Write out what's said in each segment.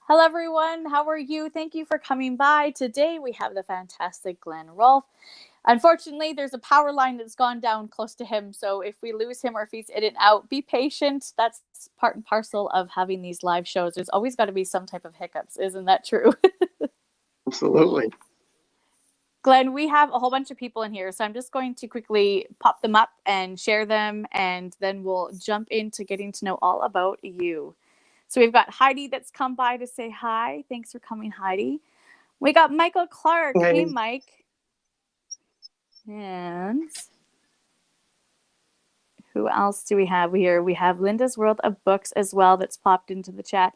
Hello, everyone. How are you? Thank you for coming by. Today, we have the fantastic Glenn Rolfe. Unfortunately, there's a power line that's gone down close to him, so if we lose him or if he's in and out, be patient. That's part and parcel of having these live shows. There's always got to be some type of hiccups. Isn't that true? Absolutely. Glenn, we have a whole bunch of people in here, so I'm just going to quickly pop them up and share them, and then we'll jump into getting to know all about you. So we've got Heidi that's come by to say hi. Thanks for coming, Heidi. We got Michael Clark. Hey, Mike. And who else do we have here? We have Linda's World of Books as well that's popped into the chat.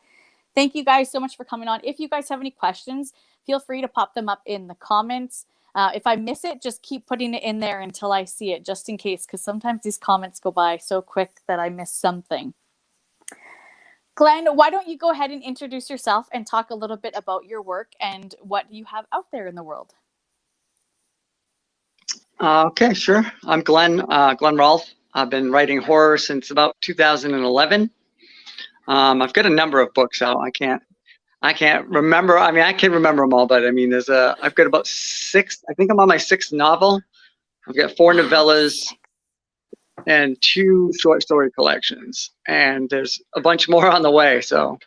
Thank you guys so much for coming on. If you guys have any questions, feel free to pop them up in the comments. If I miss it, just keep putting it in there until I see it, just in case, because sometimes these comments go by so quick that I miss something. Glenn, why don't you go ahead and introduce yourself and talk a little bit about your work and what you have out there in the world? Okay, sure. I'm Glenn Rolfe. I've been writing horror since about 2011. I've got a number of books out. I can't remember. I mean, I can remember them all, but I mean, I've got about 6. I think I'm on my 6th novel. I've got 4 novellas and 2 short story collections, and there's a bunch more on the way. So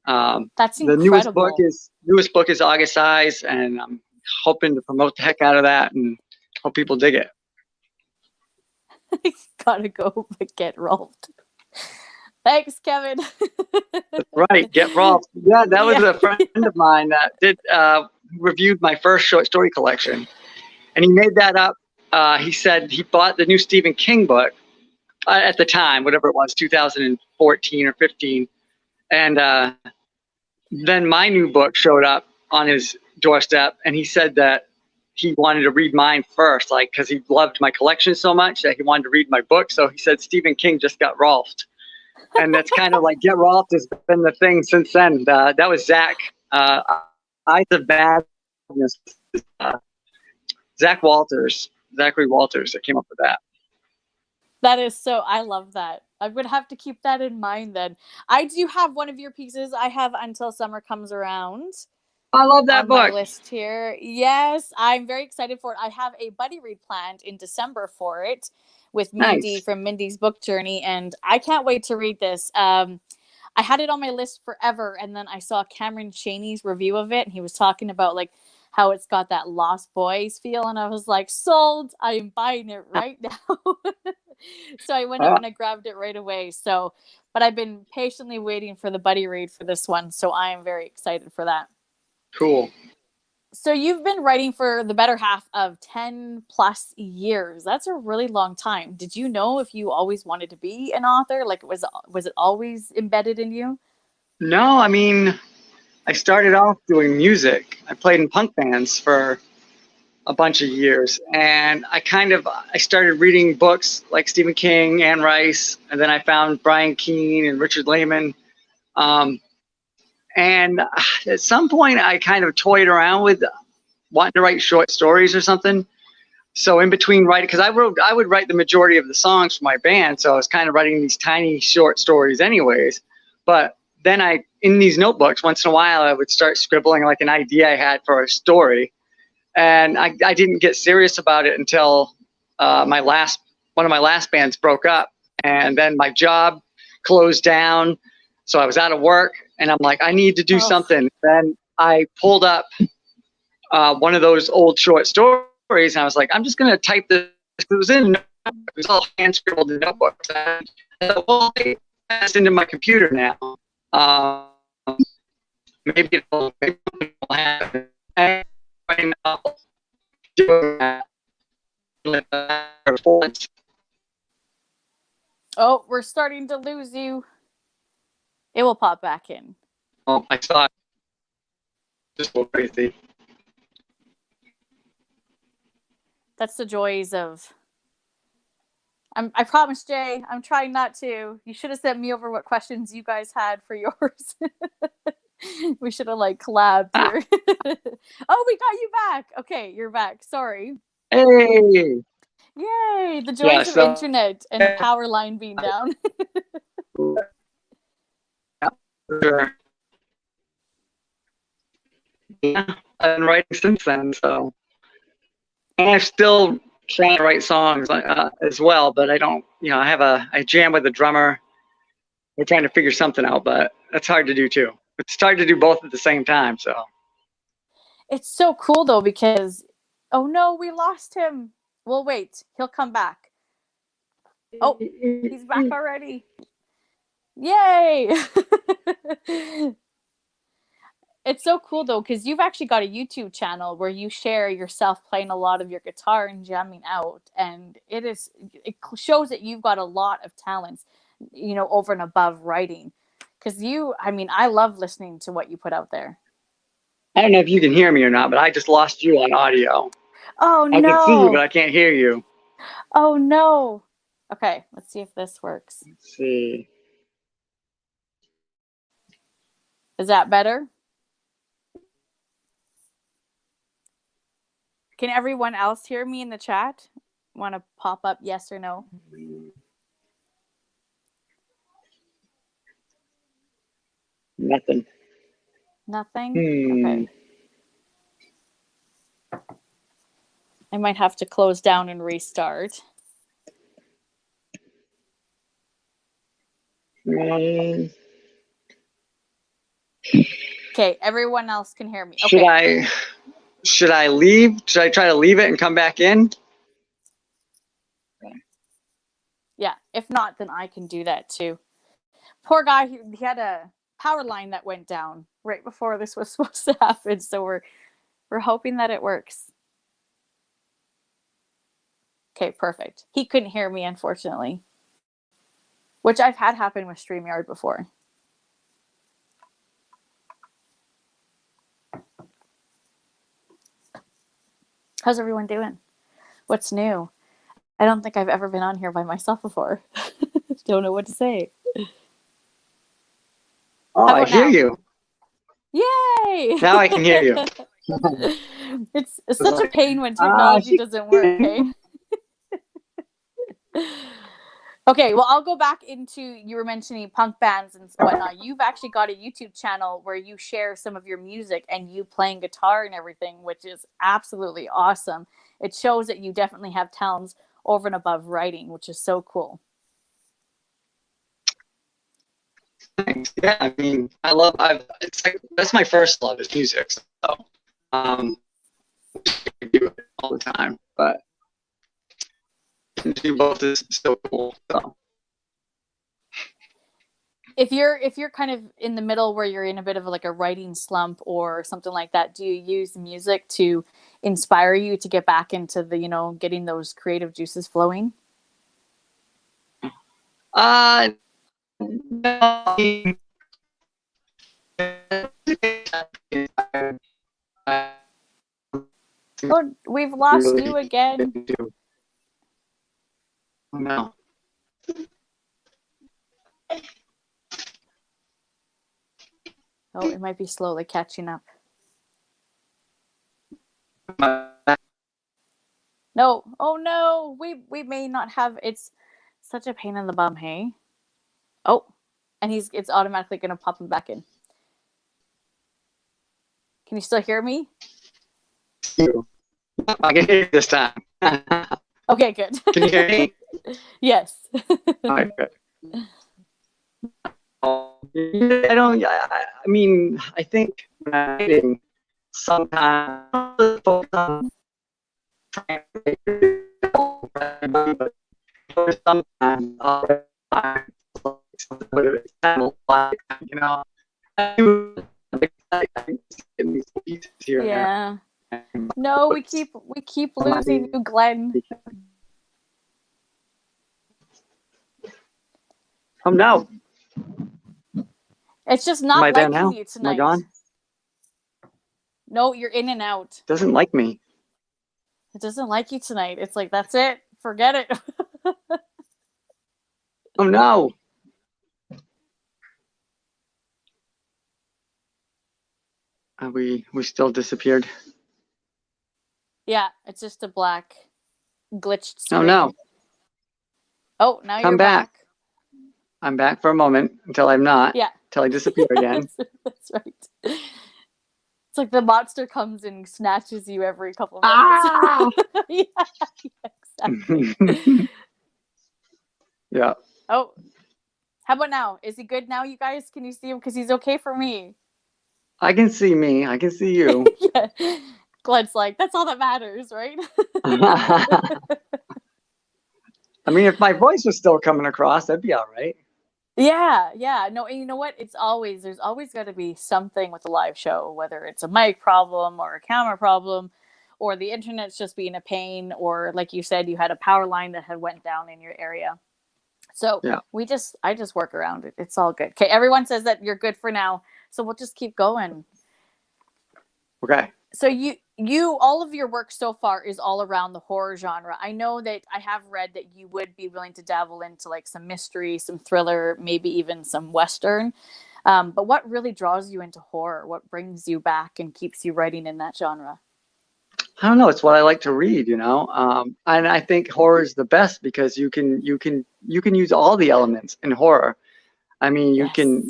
that's incredible. The newest book is August Eyes, and I'm hoping to promote the heck out of that and hope people dig it. Gotta go get Rolfed. Thanks, Kevin. That's right, get Rolfe. Yeah, that was a friend of mine that did reviewed my first short story collection, and he made that up. He said he bought the new Stephen King book at the time, whatever it was, 2014 or 15. And then my new book showed up on his doorstep, and he said that he wanted to read mine first, like, because he loved my collection so much that he wanted to read my book. So he said Stephen King just got Rolfed. And that's kind of like get Rolfed has been the thing since then. That was Zach. Eyes of Madness. Zachary Walters that came up with that. That is so, I love that. I'm going to have to keep that in mind then. I do have one of your pieces. I have Until Summer Comes Around. I love that book. On my list here. Yes, I'm very excited for it. I have a buddy read planned in December for it with Mindy from Mindy's Book Journey, and I can't wait to read this. I had it on my list forever, and then I saw Cameron Chaney's review of it, and he was talking about like how it's got that Lost Boys feel, and I was like, sold! I am buying it right now. So I went up and I grabbed it right away. But I've been patiently waiting for the buddy read for this one, so I am very excited for that. Cool. So you've been writing for the better half of 10 plus years. That's a really long time. Did you know if you always wanted to be an author? Like, was it always embedded in you? No, I mean, I started off doing music. I played in punk bands for a bunch of years, and I started reading books like Stephen King, Anne Rice, and then I found Brian Keene and Richard Lehman. And at some point, I kind of toyed around with wanting to write short stories or something. So in between writing, because I would write the majority of the songs for my band, so I was kind of writing these tiny short stories anyways. But then in these notebooks, once in a while, I would start scribbling like an idea I had for a story. And I didn't get serious about it until one of my last bands broke up, and then my job closed down. So I was out of work, and I'm like, I need to do something. Then I pulled up one of those old short stories, and I was like, I'm just going to type this. It was all hand scribbled in notebooks. And I thought, well, it's into my computer now. Maybe it'll happen. And oh, we're starting to lose you. It will pop back in. Oh, I saw it. Just go crazy. That's the joys of... I promise, Jay, I'm trying not to. You should have sent me over what questions you guys had for yours. We should have like collabed here. Oh, we got you back. Okay, you're back. Sorry. Hey. Yay! The joys of internet and the power line being down. Sure. Yeah, I've been writing since then. So, and I'm still trying to write songs as well, but I don't. I jam with a drummer. We're trying to figure something out, but that's hard to do too. It's hard to do both at the same time. So it's so cool though, because oh no, we lost him. Well, wait, he'll come back. Oh, he's back already. Yay. It's so cool though, because you've actually got a YouTube channel where you share yourself playing a lot of your guitar and jamming out, and it shows that you've got a lot of talents, over and above writing. Because I love listening to what you put out there. I don't know if you can hear me or not, but I just lost you on audio. Oh no! I can see you, but I can't hear you. Oh no! Okay, let's see if this works. Let's see. Is that better? Can everyone else hear me in the chat? Want to pop up yes or no? Nothing. Okay. I might have to close down and restart. Okay, everyone else can hear me. Okay. Should I leave? Should I try to leave it and come back in? Yeah, if not, then I can do that too. Poor guy, he had a power line that went down right before this was supposed to happen, so we're hoping that it works. Okay, perfect. He couldn't hear me, unfortunately, which I've had happen with StreamYard before. How's everyone doing? What's new? I don't think I've ever been on here by myself before. Don't know what to say. Oh, I hear you. Yay! Now I can hear you. It's such a pain when technology doesn't work, okay? Okay, well, I'll go back into, you were mentioning punk bands and whatnot. You've actually got a YouTube channel where you share some of your music and you playing guitar and everything, which is absolutely awesome. It shows that you definitely have talents over and above writing, which is so cool. Thanks. Yeah, I mean, it's like, that's my first love is music. So, I do it all the time, but to do both is so cool. So. If you're kind of in the middle where you're in a bit of like a writing slump or something like that, do you use music to inspire you to get back into the, getting those creative juices flowing? No. Oh, we've lost you again. Oh, no. Oh, it might be slowly catching up. No. Oh no. We may not have. It's such a pain in the bum, hey? Oh, and it's automatically gonna pop him back in. Can you still hear me? I can hear you this time. Okay, good. Can you hear me? Yes. All right, good. I mean, I think when I'm writing, sometimes Yeah. No, we keep losing you, Glenn. Oh no. It's just not liking you tonight. Am I gone? No, you're in and out. It doesn't like me. It doesn't like you tonight. It's like, that's it. Forget it. Oh no. We still disappeared. Yeah, it's just a black glitched screen. Oh no. Oh, now Come you're back. I'm back for a moment until I'm not. Yeah. Until I disappear again. That's right. It's like the monster comes and snatches you every couple of minutes. Exactly. Yeah. Oh, how about now? Is he good now, you guys? Can you see him? Because he's okay for me. I can see me. I can see you. Yeah. Glenn's like, that's all that matters, right? I mean, if my voice was still coming across, that'd be all right. Yeah. No, and you know what? There's always got to be something with a live show, whether it's a mic problem or a camera problem, or the internet's just being a pain, or like you said, you had a power line that had went down in your area. So yeah. I just work around it. It's all good. Okay, everyone says that you're good for now, so we'll just keep going. Okay. So all of your work so far is all around the horror genre. I know that I have read that you would be willing to dabble into like some mystery, some thriller, maybe even some Western. But what really draws you into horror? What brings you back and keeps you writing in that genre? I don't know. It's what I like to read, you know. And I think horror is the best because you can use all the elements in horror. I mean, you can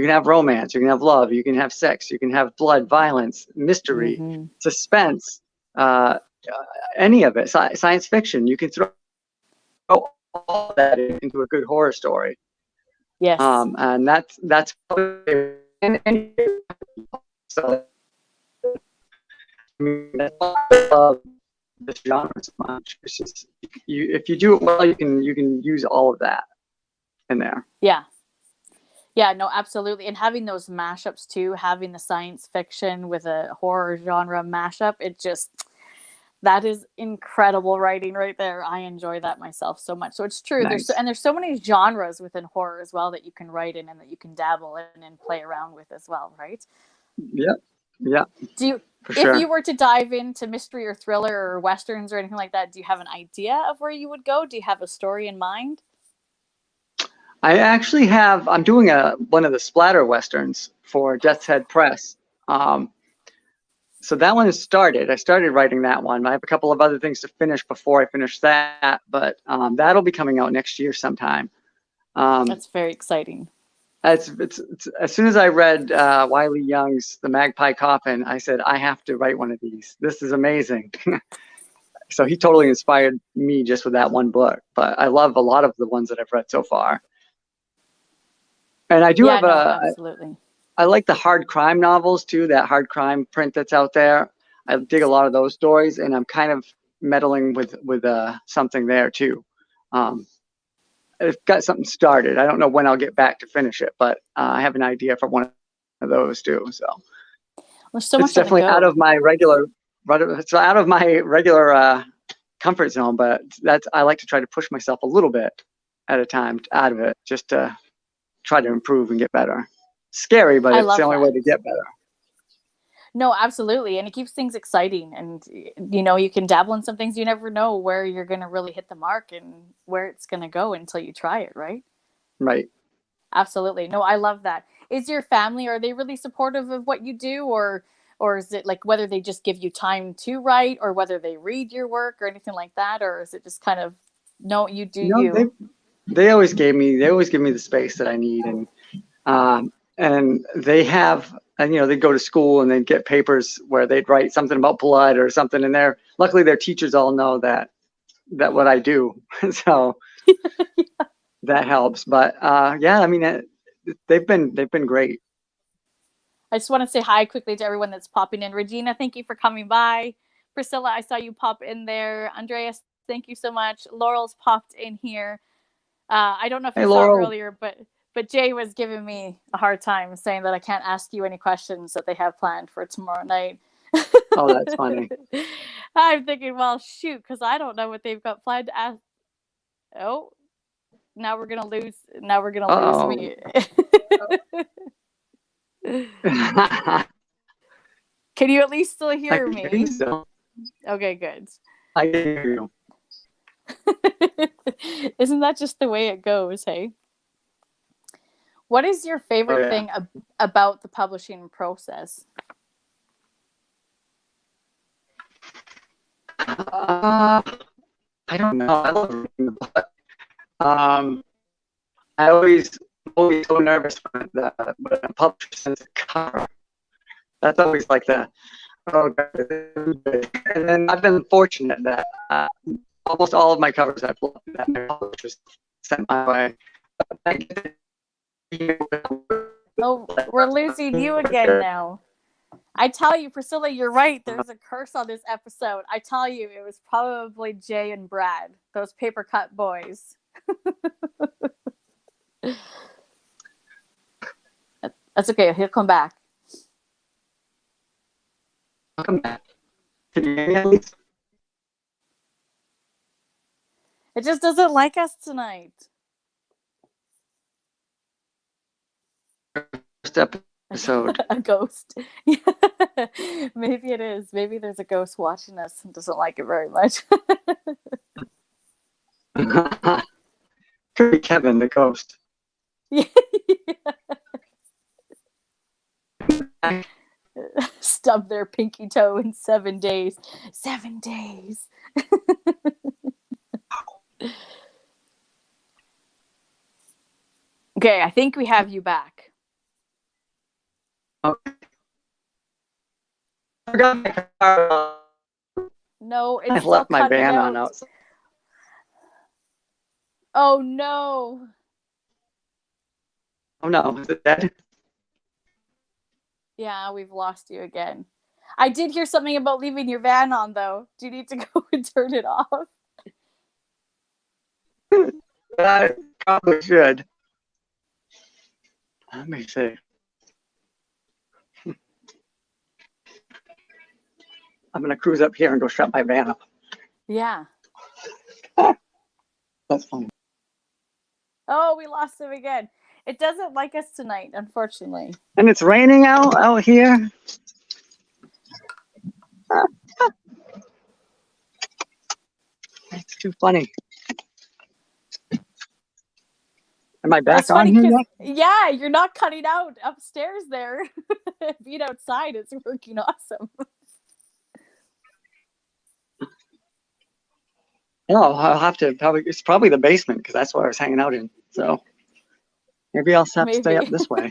have romance, you can have love, you can have sex, you can have blood, violence, mystery, suspense, any of it. Science fiction. You can throw all that into a good horror story. Yes. And that's so. I mean, that's why I love this genre so much. It's just if you do it well, you can use all of that in there. Yeah, no, absolutely. And having those mashups too, having the science fiction with a horror genre mashup, that is incredible writing right there. I enjoy that myself so much. So it's true. Nice. There's so many genres within horror as well that you can write in and that you can dabble in and play around with as well, right? Yeah. If you were to dive into mystery or thriller or Westerns or anything like that, do you have an idea of where you would go? Do you have a story in mind? I actually have. I'm doing one of the splatter westerns for Death's Head Press. So that one has started. I started writing that one. I have a couple of other things to finish before I finish that, but that'll be coming out next year sometime. That's very exciting. It's as soon as I read Wiley Young's The Magpie Coffin, I said, I have to write one of these. This is amazing. So he totally inspired me just with that one book. But I love a lot of the ones that I've read so far. And I do have absolutely. I like the hard crime novels too, that hard crime print that's out there. I dig a lot of those stories, and I'm kind of meddling with something there too. I've got something started. I don't know when I'll get back to finish it, but I have an idea for one of those too. So so much it's definitely out of my regular comfort zone, but I like to try to push myself a little bit at a time out of it, just to try to improve and get better. Scary, but it's the only way to get better. No, absolutely. And it keeps things exciting. And, you can dabble in some things. You never know where you're going to really hit the mark and where it's going to go until you try it, right? Right. Absolutely. No, I love that. Is your family, are they really supportive of what you do? Or is it like whether they just give you time to write or whether they read your work or anything like that? Or is it just kind of, no, you do you? They always give me the space that I need. And they have, they go to school and they'd get papers where they'd write something about blood or something. And luckily their teachers all know that what I do. So that helps. But I mean, they've been great. I just want to say hi quickly to everyone that's popping in. Regina, thank you for coming by. Priscilla, I saw you pop in there. Andreas, thank you so much. Laurel's popped in here. I don't know if you saw earlier, but Jay was giving me a hard time saying that I can't ask you any questions that they have planned for tomorrow night. Oh, that's funny. I'm thinking, well, shoot, because I don't know what they've got planned to ask. Oh, now we're gonna lose. Now we're gonna lose me. Can you at least still hear me? I think so. Okay, good. I can hear you. Isn't that just the way it goes, hey? What is your favorite thing about the publishing process? I don't know. I love reading the book. I always so nervous when a publisher sends a cover. That's always like the, oh, God. And then I've been fortunate that almost all of my covers I've loved that my publishers sent my way. Oh, we're losing you again now. I tell you, Priscilla, you're right. There's a curse on this episode. I tell you, it was probably Jay and Brad, those paper cut boys. That's okay. He'll come back. I'll come back. Can you hear me at least? It just doesn't like us tonight. First episode. A ghost. Maybe it is. Maybe there's a ghost watching us and doesn't like it very much. Could be Kevin, the ghost. Yeah. Stub their pinky toe in 7 days. 7 days. Okay, I think we have you back. Okay. I forgot my car. No, it's I left my van on outside. Oh no. Oh no, is it dead? Yeah, we've lost you again. I did hear something about leaving your van on, though. Do you need to go and turn it off? I probably should. Let me see. I'm going to cruise up here and go shut my van up. Yeah. That's fine. Oh, we lost him again. It doesn't like us tonight, unfortunately. And it's raining out here. It's too funny. Am I back on here yet? Yeah, you're not cutting out upstairs there. Being outside, it's working awesome. Oh, I'll have to it's probably the basement because that's what I was hanging out in. So maybe I'll have to stay up this way.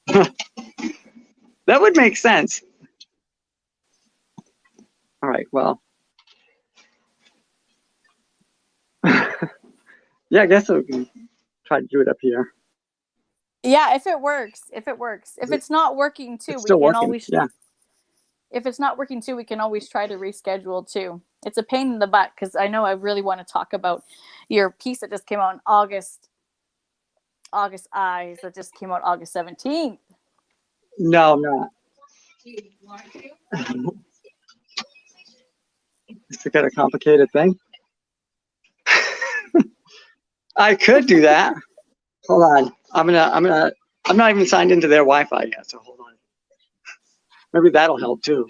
That would make sense. All right, well. Yeah, I guess we can try to do it up here. Yeah, if it works. If it's not working too, we can always. Yeah. If it's not working too, we can always try to reschedule too. It's a pain in the butt because I know I really want to talk about your piece that just came out in August Eyes that just came out August 17th. No, I'm not. Do you want to? It's a complicated thing. I could do that. Hold on. I'm not even signed into their Wi-Fi yet, so hold on. Maybe that'll help too.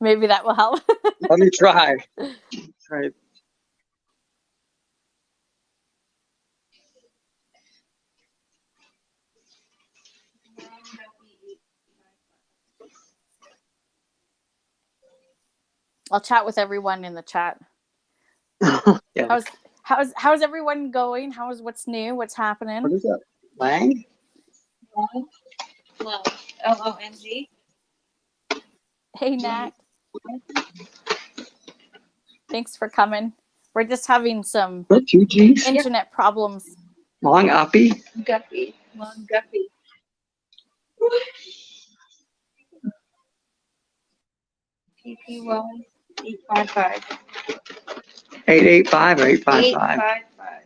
Maybe that will help. Let me try. Right. I'll chat with everyone in the chat. Yeah. How's everyone going? What's new? What's happening? What is that? Lang? Long. L-O-N-G. Hey, Nat. Thanks for coming. We're just having some What, 2 G's? internet problems. Long Uppy? Guppy. Long Guppy. TPY 855. 885 or 855? 855.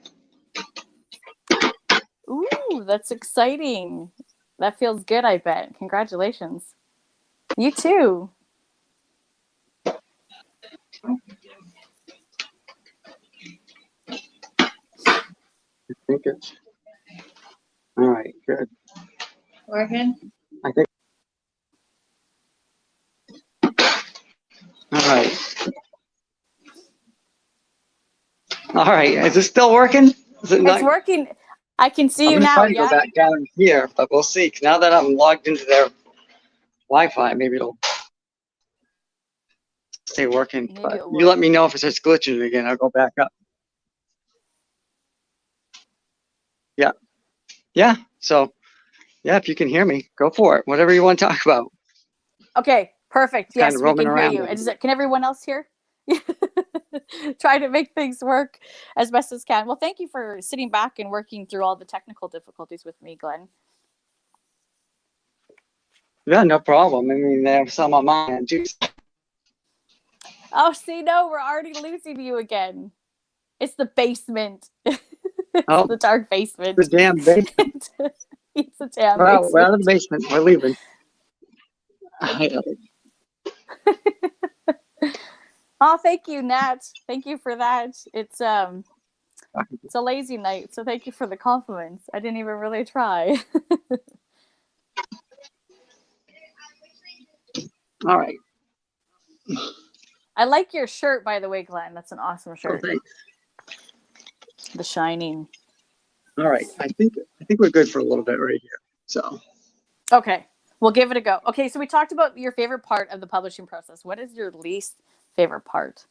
Ooh, that's exciting. That feels good, I bet. Congratulations. You too. I think it's all right. Good. Oregon. I think. All right. All right. Is this still working? Is it not? It's working. I can see you I'm now. trying to Yeah. go back down here, but we'll see. 'Cause now that I'm logged into their Wi-Fi, maybe it'll stay working. Maybe But it'll you work. let me know if it starts glitching again. I'll go back up. Yeah. Yeah. So, Yeah, if you can hear me, go for it. Whatever you want to talk about. Okay, perfect. It's Yes, kind of we roaming can hear around. you. Can everyone else hear? Try to make things work as best as can. Well, thank you for sitting back and working through all the technical difficulties with me, Glenn. Yeah, no problem. I mean, there's some on my end too. Oh, see, no, we're already losing you again. It's the basement. It's the dark basement. The damn basement. It's the damn Well, basement. we're out of the basement. We're leaving. Oh, thank you, Nat. Thank you for that. It's a lazy night, so thank you for the compliments. I didn't even really try. All right. I like your shirt, by the way, Glenn. That's an awesome shirt. Oh, thanks. The Shining. All right. I think we're good for a little bit right here. So. Okay, we'll give it a go. Okay, so we talked about your favorite part of the publishing process. What is your least favorite part?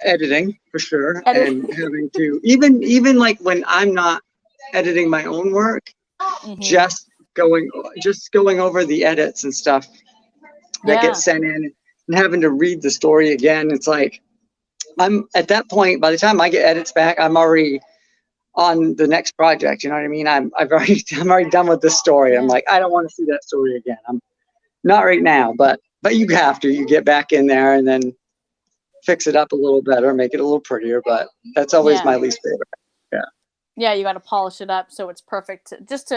Editing, for sure. And having to even like when I'm not editing my own work, just going over the edits and stuff that gets sent in and having to read the story again. It's like I'm at that point, by the time I get edits back, I'm already on the next project. You know what I mean? I'm already done with this story. I'm like, I don't want to see that story again. I'm not right now, but you have to. You get back in there and then fix it up a little better, make it a little prettier. But that's always my least favorite. Yeah, you got to polish it up so it's perfect. Just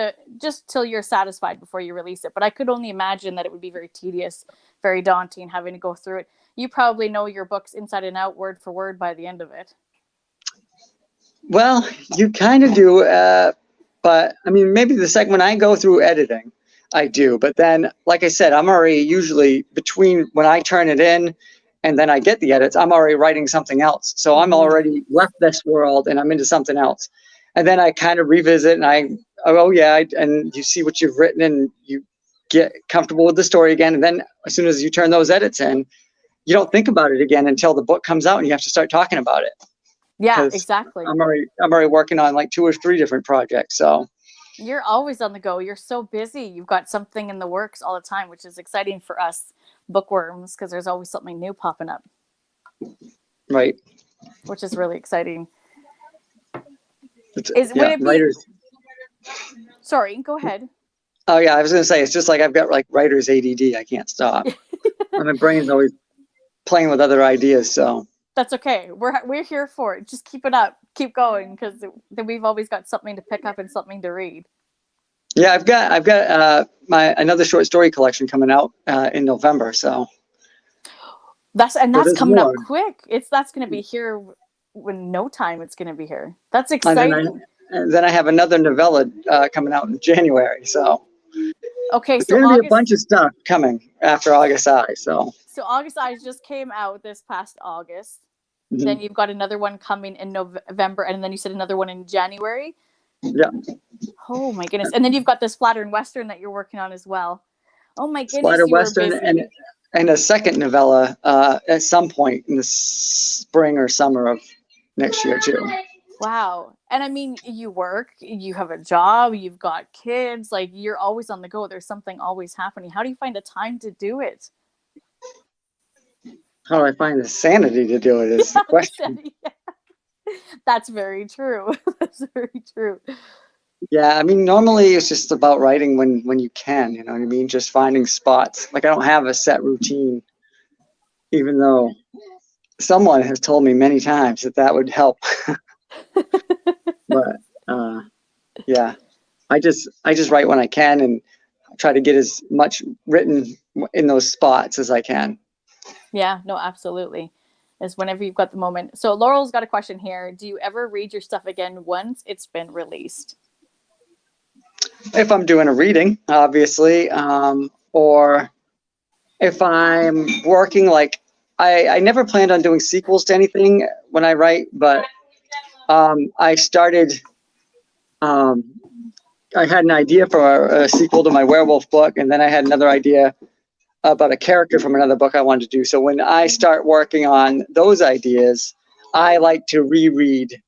till you're satisfied before you release it. But I could only imagine that it would be very tedious, very daunting, having to go through it. You probably know your books inside and out, word for word, by the end of it. Well, you kind of do, but I mean, maybe the second when I go through editing, I do. But then, like I said, I'm already usually between when I turn it in and then I get the edits, I'm already writing something else. So I'm already left this world and I'm into something else. And then I kind of revisit and and you see what you've written and you get comfortable with the story again. And then as soon as you turn those edits in, you don't think about it again until the book comes out and you have to start talking about it. Yeah, exactly. I'm already working on like 2 or 3 different projects. So you're always on the go. You're so busy. You've got something in the works all the time, which is exciting for us bookworms because there's always something new popping up. Right. Which is really exciting. Writers. Sorry, go ahead. Oh yeah, I was gonna say it's just like I've got like writer's ADD. I can't stop. My brain's always playing with other ideas. So that's okay. We're here for it. Just keep it up. Keep going because then we've always got something to pick up and something to read. Yeah, I've got my another short story collection coming out in November. So that's coming up quick. That's going to be here in no time. It's going to be here. That's exciting. And then I have another novella coming out in January. So okay, there's going to be a bunch of stuff coming after August Eye. So August Eye just came out this past August. Then you've got another one coming in November, and then you said another one in January. Yeah. Oh my goodness! And then you've got this Splatter and Western that you're working on as well. Oh my goodness! Splatter Western and a second novella at some point in the spring or summer of next year too. Wow! And I mean, you work, you have a job, you've got kids. Like you're always on the go. There's something always happening. How do you find the time to do it? How do I find the sanity to do it is the question. That's very true. That's very true. Yeah, I mean, normally it's just about writing when you can, you know what I mean? Just finding spots. Like I don't have a set routine, even though someone has told me many times that would help. But yeah, I just write when I can and try to get as much written in those spots as I can. Yeah, no, absolutely. Is whenever you've got the moment. So Laurel's got a question here. Do you ever read your stuff again once it's been released? If I'm doing a reading, obviously, or if I'm working, like I never planned on doing sequels to anything when I write, but I started, I had an idea for a sequel to my werewolf book, and then I had another idea about a character from another book I wanted to do. So when I start working on those ideas, I like to reread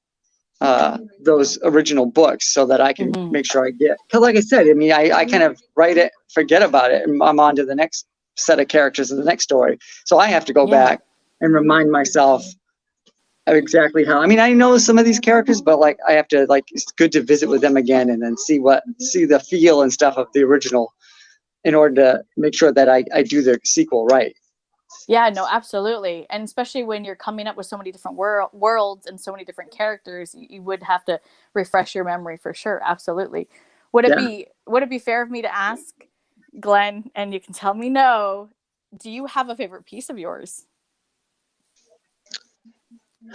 those original books so that I can Mhm. make sure I get. Because like I said, I mean, I kind of write it, forget about it, and I'm on to the next set of characters in the next story. So I have to go back and remind myself of exactly how. I mean, I know some of these characters, but like I have to like it's good to visit with them again and then see the feel and stuff of the original in order to make sure that I do the sequel right. Yeah, no, absolutely. And especially when you're coming up with so many different worlds and so many different characters, you would have to refresh your memory for sure. Absolutely. Would it be fair of me to ask, Glenn, and you can tell me no, do you have a favorite piece of yours?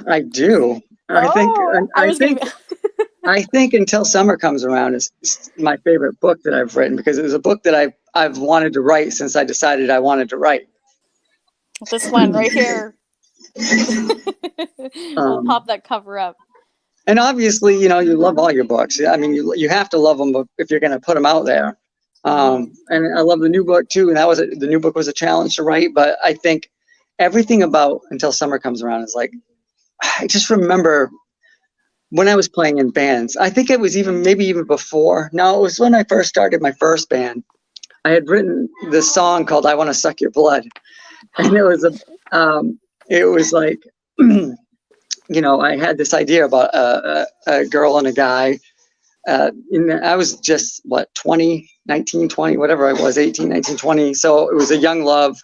I do. I think I think Until Summer Comes Around is my favorite book that I've written because it was a book that I've wanted to write since I decided I wanted to write. This one right here. We'll pop that cover up. And obviously, you love all your books. I mean, you have to love them if you're going to put them out there. And I love the new book too. And the new book was a challenge to write. But I think everything about Until Summer Comes Around is like, I just remember when I was playing in bands. I think it was maybe even before. No, it was when I first started my first band. I had written this song called "I Want to Suck Your Blood," and it was like, I had this idea about a girl and a guy. I was just 19, 20, whatever I was, 18, 19, 20. So it was a young love.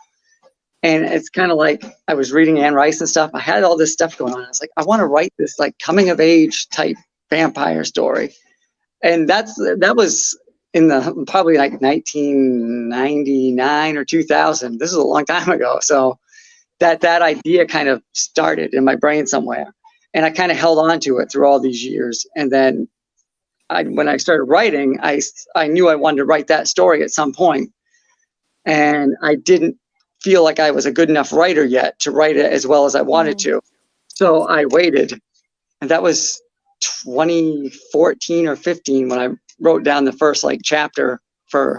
And it's kind of like I was reading Anne Rice and stuff. I had all this stuff going on. I was like, I want to write this like coming of age type vampire story. And that was in the probably like 1999 or 2000. This is a long time ago. So that idea kind of started in my brain somewhere. And I kind of held on to it through all these years. And then when I started writing, I knew I wanted to write that story at some point. And I didn't feel like I was a good enough writer yet to write it as well as I wanted to. So I waited. And that was 2014 or 15 when I wrote down the first chapter for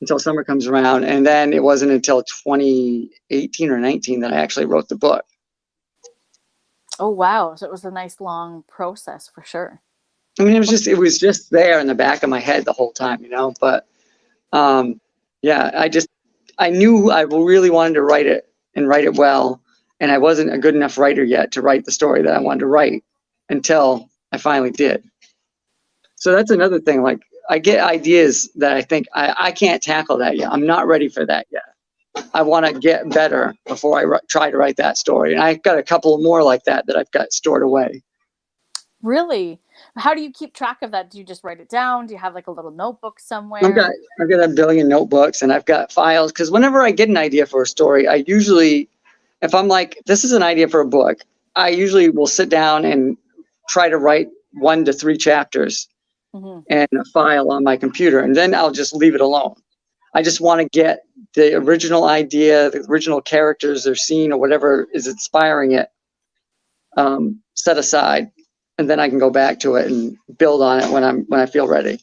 Until Summer Comes Around. And then it wasn't until 2018 or 19 that I actually wrote the book. Oh, wow. So it was a nice long process for sure. I mean, it was just there in the back of my head the whole time, but I knew I really wanted to write it and write it well. And I wasn't a good enough writer yet to write the story that I wanted to write until I finally did. So that's another thing. Like I get ideas that I think I can't tackle that yet. I'm not ready for that yet. I want to get better before I try to write that story. And I've got a couple more like that I've got stored away. Really? How do you keep track of that? Do you just write it down? Do you have like a little notebook somewhere? I've got a billion notebooks and I've got files because whenever I get an idea for a story, I usually, if I'm like, this is an idea for a book, I usually will sit down and try to write 1 to 3 chapters and a file on my computer, and then I'll just leave it alone. I just want to get the original idea, the original characters or scene or whatever is inspiring it set aside. And then I can go back to it and build on it when I feel ready.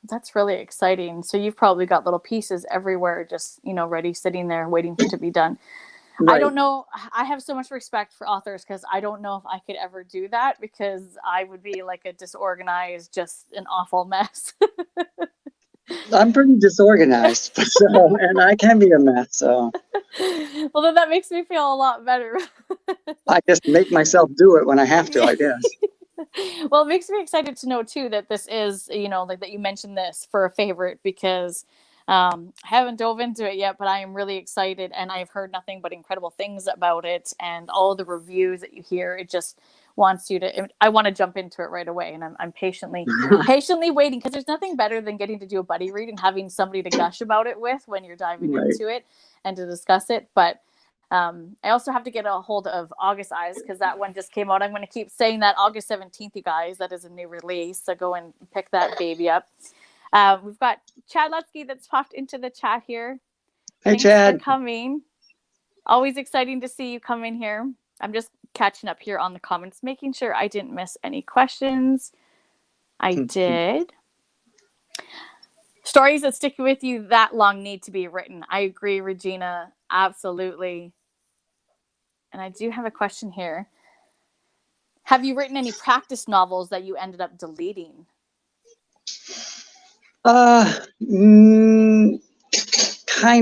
That's really exciting. So you've probably got little pieces everywhere, just ready, sitting there, waiting to be done. Right. I don't know. I have so much respect for authors because I don't know if I could ever do that because I would be like a disorganized, just an awful mess. I'm pretty disorganized, and I can be a mess. So. Well, then that makes me feel a lot better. I just make myself do it when I have to, I guess. Well, it makes me excited to know too that this is, like that you mentioned this for a favorite because I haven't dove into it yet, but I am really excited and I've heard nothing but incredible things about it and all the reviews that you hear. It just wants you to, I want to jump into it right away. And I'm patiently waiting because there's nothing better than getting to do a buddy read and having somebody to gush about it with when you're diving into it and to discuss it. But I also have to get a hold of August Eyes because that one just came out. I'm going to keep saying that August 17th, you guys. That is a new release. So go and pick that baby up. We've got Chad Lutsky that's popped into the chat here. Hey, Thanks Chad. for coming. Always exciting to see you come in here. I'm just catching up here on the comments, making sure I didn't miss any questions. I did. Stories that stick with you that long need to be written. I agree, Regina. Absolutely. And I do have a question here. Have you written any practice novels that you ended up deleting? Kind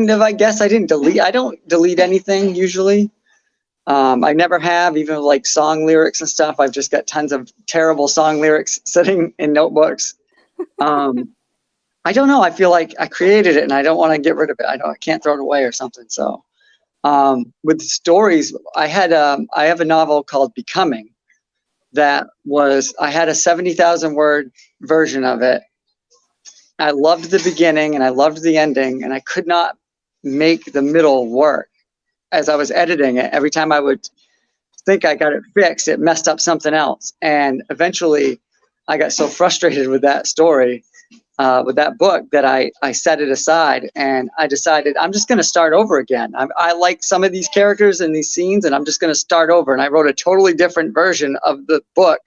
of, I guess. I don't delete anything usually. I never have, even like song lyrics and stuff. I've just got tons of terrible song lyrics sitting in notebooks. I don't know. I feel like I created it and I don't want to get rid of it. I can't throw it away or something. So, with stories, I have a novel called Becoming that I had a 70,000 word version of it. I loved the beginning and I loved the ending, and I could not make the middle work. As I was editing it, every time I would think I got it fixed, it messed up something else. And eventually I got so frustrated with that story, with that book, that I set it aside and I decided I'm just going to start over again. I like some of these characters and these scenes, and I'm just going to start over. And I wrote a totally different version of the book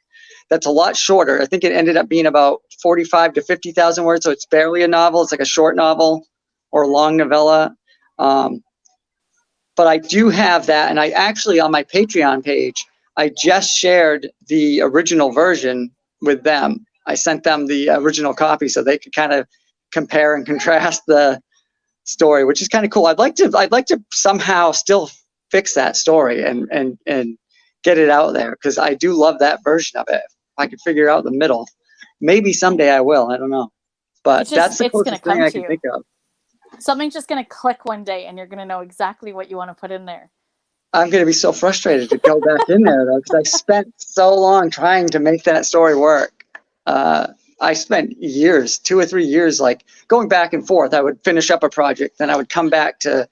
that's a lot shorter. I think it ended up being about 45 to 50,000 words. So it's barely a novel. It's like a short novel or a long novella. But I do have that. And I actually, on my Patreon page, I just shared the original version with them. I sent them the original copy so they could kind of compare and contrast the story, which is kind of cool. I'd like to somehow still fix that story and get it out there, because I do love that version of it. If I could figure out the middle, maybe someday I will. I don't know, but that's the closest thing I can think of. Something's just going to click one day and you're going to know exactly what you want to put in there. I'm going to be so frustrated to go back in there, though, because I spent so long trying to make that story work. I spent years, 2 or 3 years, like going back and forth. I would finish up a project, then I would come back to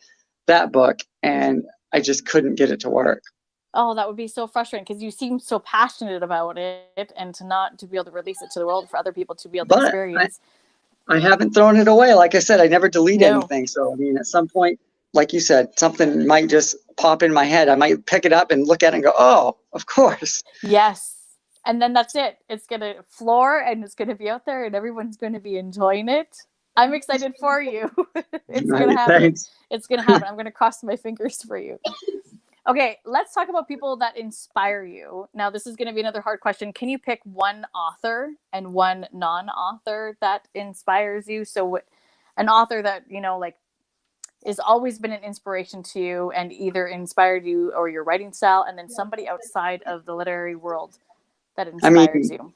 that book, and I just couldn't get it to work. Oh, that would be so frustrating, because you seem so passionate about it, and to be able to release it to the world for other people to be able to experience. I haven't thrown it away. Like I said, I never delete anything. So, I mean, at some point, like you said, something might just pop in my head. I might pick it up and look at it and go, oh, of course. Yes. And then that's it. It's going to floor and it's going to be out there and everyone's going to be enjoying it. I'm excited for you. It's going to happen. Thanks. It's going to happen. I'm going to cross my fingers for you. Okay, let's talk about people that inspire you. Now, this is going to be another hard question. Can you pick one author and one non-author that inspires you? So an author that, like, has always been an inspiration to you and either inspired you or your writing style, and then somebody outside of the literary world that inspires you.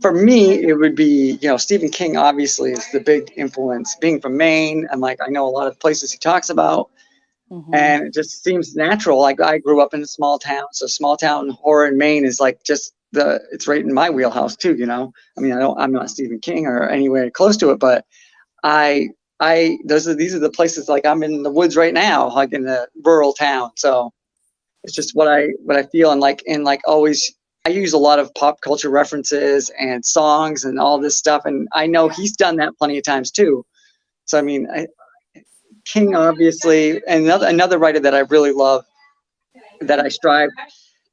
For me, it would be, Stephen King obviously is the big influence. Being from Maine, and I know a lot of places he talks about. Mm-hmm. And it just seems natural. Like, I grew up in a small town, so small town horror in Maine is like just it's right in my wheelhouse too. I mean, I'm not Stephen King or anywhere close to it, but these are the places, like I'm in the woods right now, like in a rural town. So it's just what I feel, and always I use a lot of pop culture references and songs and all this stuff, and I know he's done that plenty of times too. So I mean, King obviously, and another writer that I really love, that I strive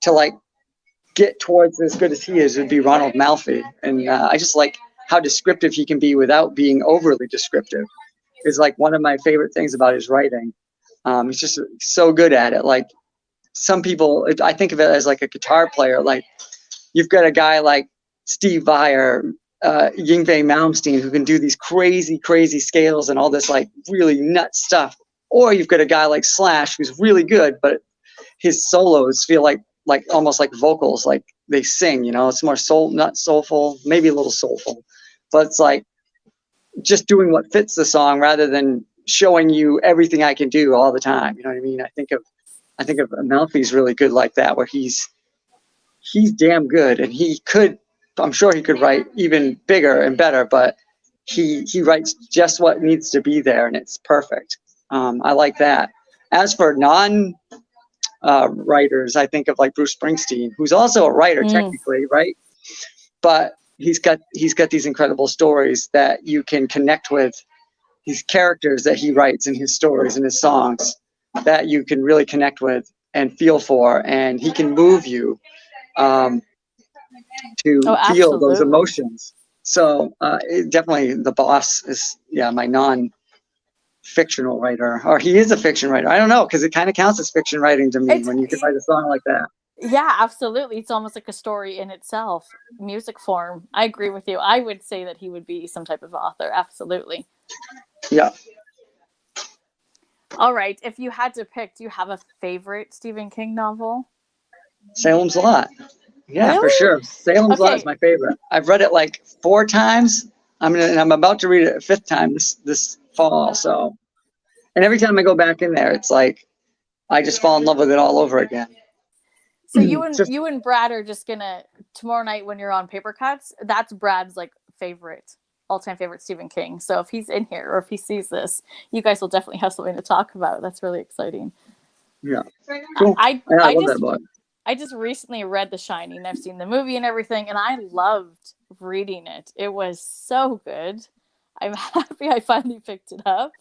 to get towards as good as he is, would be Ronald Malfi. And I just like how descriptive he can be without being overly descriptive. Is one of my favorite things about his writing. He's just so good at it. Like, some people, I think of it as like a guitar player. Like, you've got a guy like Steve Vai or Yngwie Malmsteen, who can do these crazy scales and all this really nuts stuff. Or you've got a guy like Slash, who's really good, but his solos feel like almost like vocals, like they sing. It's more not soulful, maybe a little soulful, but it's like just doing what fits the song rather than showing you everything I can do all the time. You know what I mean? I think of Malfi's really good like that, where he's damn good, and I'm sure he could write even bigger and better, but he writes just what needs to be there, and it's perfect. I like that. As for non-writers, I think of Bruce Springsteen, who's also a writer technically, right? But he's got these incredible stories that you can connect with, these characters that he writes in his stories and his songs that you can really connect with and feel for, and he can move you to feel those emotions. So definitely the boss is my non-fictional writer, or he is a fiction writer. I don't know, because it kind of counts as fiction writing to me when you can write a song like that. Yeah, absolutely. It's almost like a story in itself, music form. I agree with you. I would say that he would be some type of author. Absolutely. Yeah. All right. If you had to pick, do you have a favorite Stephen King novel? Salem's Lot. Yeah, for Really? sure. Salem's Lot is Okay. my favorite. I've read it like 4 times. I'm about to read it a 5th time this fall. So, and every time I go back in there, it's like I just fall in love with it all over again. So you and Brad are just gonna tomorrow night when you're on Paper Cuts. That's Brad's like all-time favorite Stephen King. So if he's in here or if he sees this, you guys will definitely have something to talk about. That's really exciting. Yeah, cool. I love that book. I just recently read The Shining. I've seen the movie and everything, and I loved reading it. It was so good. I'm happy I finally picked it up.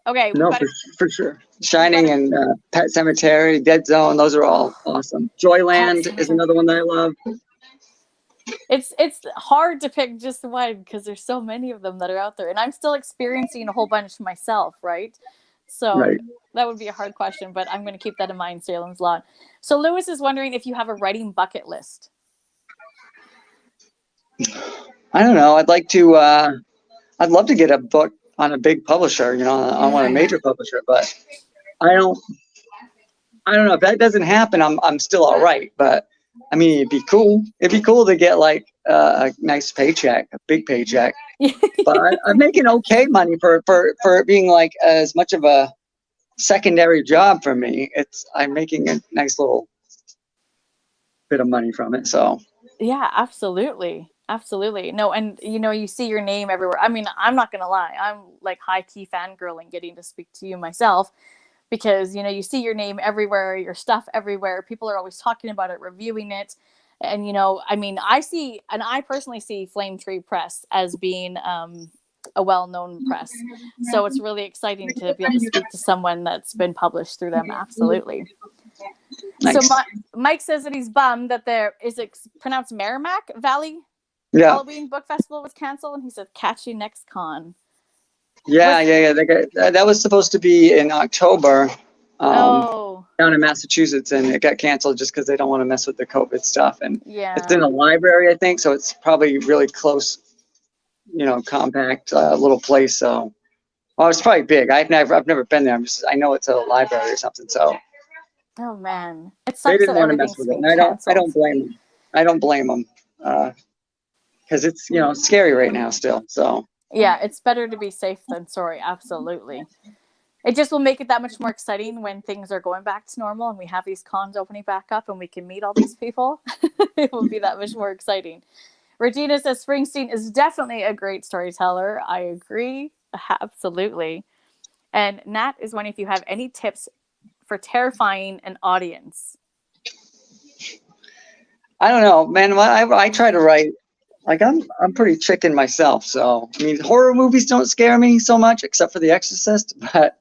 Okay. No, for sure. Shining and Pet Cemetery, Dead Zone, those are all awesome. Joyland is another one that I love. It's hard to pick just one because there's so many of them that are out there, and I'm still experiencing a whole bunch myself, right? So that would be a hard question, but I'm going to keep that in mind. Salem's Lot. So Lewis is wondering if you have a writing bucket list. I don't know. I'd like to. I'd love to get a book on a big publisher. You know, I want a major publisher, but I don't know if that doesn't happen. I'm still all right, but I mean, it'd be cool. It'd be cool to get like a nice paycheck, a big paycheck. But I'm making okay money for it being like as much of a secondary job for me. I'm making a nice little bit of money from it. So yeah, absolutely. No, and you see your name everywhere. I mean, I'm not gonna lie, I'm like high key fangirling getting to speak to you myself, because you see your name everywhere, your stuff everywhere. People are always talking about it, reviewing it. And I mean, I personally see Flame Tree Press as being a well-known press. So it's really exciting to be able to speak to someone that's been published through them. Absolutely. Nice. So Mike says that he's bummed that is it pronounced Merrimack Valley Halloween Book Festival was canceled, and he said catch you next con. Yeah. That was supposed to be in October down in Massachusetts, and it got canceled just because they don't want to mess with the COVID stuff. And it's in a library, I think, so it's probably really close, compact little place. So, well, it's probably big. I've never been there. I know it's a library or something. So. Oh man, it sucks. They didn't want to mess with it, and I don't blame them. I don't blame them because it's scary right now still. So. Yeah, it's better to be safe than sorry. Absolutely. It just will make it that much more exciting when things are going back to normal and we have these cons opening back up and we can meet all these people. It will be that much more exciting. Regina says Springsteen is definitely a great storyteller. I agree. Absolutely. And Nat is wondering if you have any tips for terrifying an audience. I don't know, man. I try to write. Like I'm pretty chicken myself, so I mean horror movies don't scare me so much, except for The Exorcist. But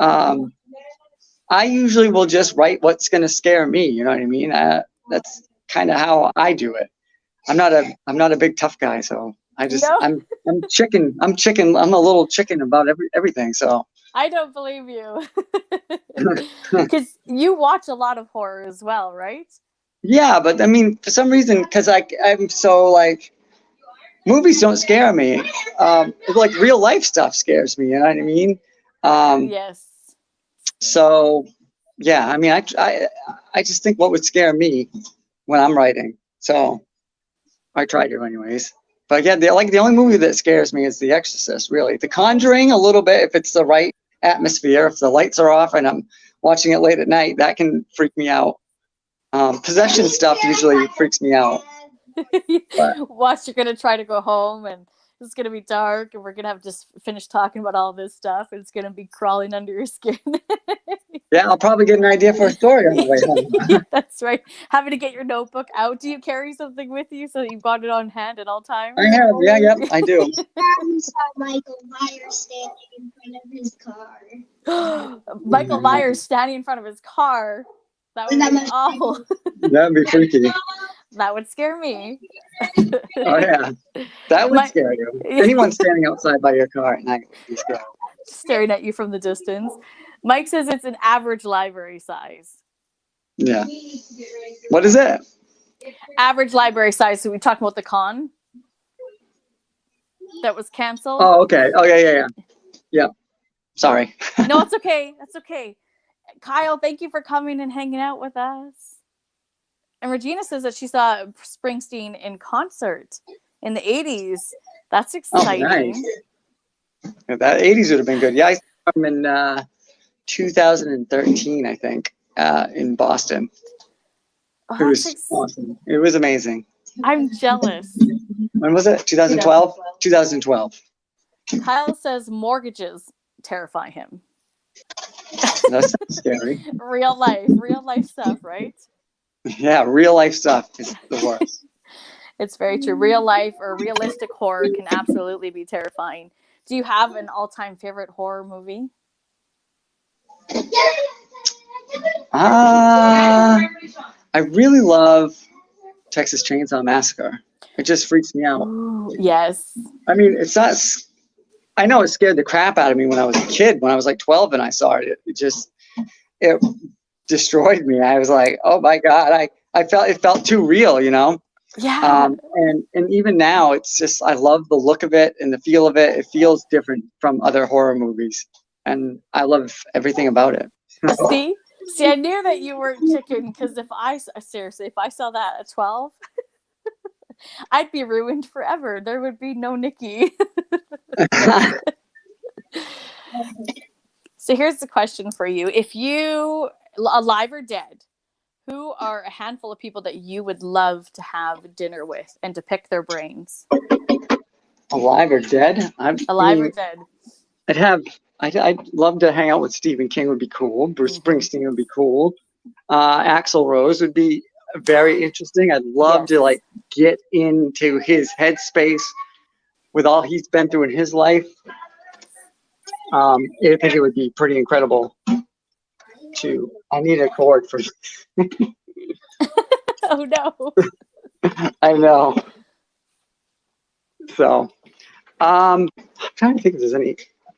I usually will just write what's going to scare me. You know what I mean? That's kind of how I do it. I'm not a big tough guy, so I'm chicken. I'm a little chicken about everything. So I don't believe you, because you watch a lot of horror as well, right? Yeah, but I mean, for some reason, because I'm so like. Movies don't scare me. Like real life stuff scares me. You know what I mean? Yes. So, yeah. I mean, I just think what would scare me when I'm writing. So, I try to, anyways. But yeah, the only movie that scares me is The Exorcist. Really, The Conjuring a little bit if it's the right atmosphere. If the lights are off and I'm watching it late at night, that can freak me out. Possession stuff usually freaks me out. Watch, you're gonna try to go home and it's gonna be dark and we're gonna have just finished talking about all this stuff and it's gonna be crawling under your skin. Yeah, I'll probably get an idea for a story on the way home. Yeah, that's right. Having to get your notebook out. Do you carry something with you so that you've got it on hand at all times? I have, yeah, I do. I saw Michael Myers standing in front of his car. Michael Myers standing in front of his car. That would be awful. That'd be freaky. That would scare me. Oh yeah, that would scare you. Anyone standing outside by your car at night would be scary. Staring at you from the distance. Mike says it's an average library size. Yeah. What is it? Average library size. So we talked about the con that was canceled. Oh, okay. Oh, yeah. Yeah. Sorry. No, it's okay. That's okay. Kyle, thank you for coming and hanging out with us. And Regina says that she saw Springsteen in concert in the 80s. That's exciting. Oh, nice. Yeah, that 80s would have been good. Yeah, I saw him in 2013, I think, in Boston. Oh, It was awesome. It was amazing. I'm jealous. When was it? 2012? 2012. Kyle says mortgages terrify him. That's scary. Real life stuff, right? Yeah, real life stuff is the worst. It's very true. Real life or realistic horror can absolutely be terrifying. Do you have an all-time favorite horror movie? I really love Texas Chainsaw Massacre. It just freaks me out. Ooh, yes. I mean, it's not. I know it scared the crap out of me when I was a kid. When I was like 12 and I saw it, it destroyed me. I was like, oh my God, it felt too real, you know? Yeah. And even now, it's just, I love the look of it and the feel of it. It feels different from other horror movies. And I love everything about it. See, I knew that you weren't chicken because if I saw that at 12, I'd be ruined forever. There would be no Nichi. So here's the question for you. If you, alive or dead, who are a handful of people that you would love to have dinner with and to pick their brains? Alive or dead? Alive or dead? I'd love to hang out with Stephen King would be cool. Bruce Springsteen would be cool. Axl Rose would be very interesting. I'd love to like get into his headspace with all he's been through in his life. I think it would be pretty incredible. I need a cord for. Oh no! I know. So, I'm trying to think if there's any.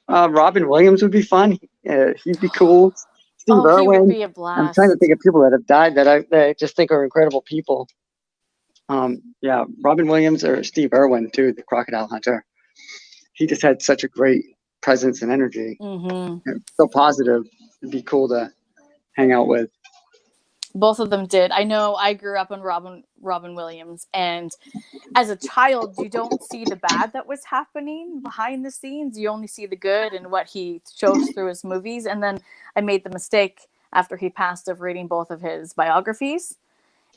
Robin Williams would be fun. He'd be cool. Steve Irwin. He would be a blast. I'm trying to think of people that have died that I just think are incredible people. Yeah, Robin Williams or Steve Irwin too, the crocodile hunter. He just had such a great presence and energy. So positive. It'd be cool to hang out with. Both of them did. I know I grew up on Robin Williams, and as a child, you don't see the bad that was happening behind the scenes. You only see the good and what he shows through his movies. And then I made the mistake after he passed of reading both of his biographies,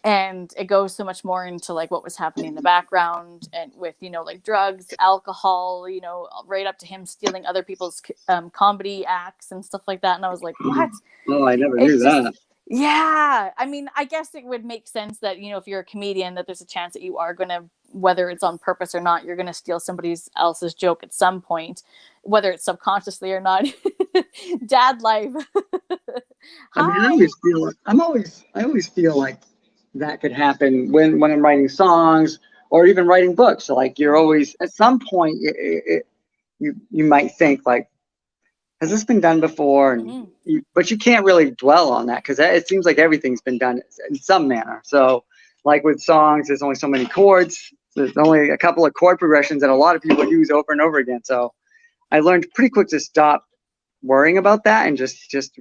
and it goes so much more into like what was happening in the background and with, you know, like drugs, alcohol, you know, right up to him stealing other people's comedy acts and stuff like that. And I was like, what? Oh, I never knew that. Yeah. I mean, I guess it would make sense that, you know, if you're a comedian, that there's a chance that you are going to, whether it's on purpose or not, you're going to steal somebody else's joke at some point, whether it's subconsciously or not. Dad life. I mean, I always feel like that could happen when I'm writing songs or even writing books. So like you're always, at some point, you might think like, has this been done before? And but you can't really dwell on that because it seems like everything's been done in some manner. So like with songs, there's only so many chords. There's only a couple of chord progressions that a lot of people use over and over again. So I learned pretty quick to stop worrying about that and just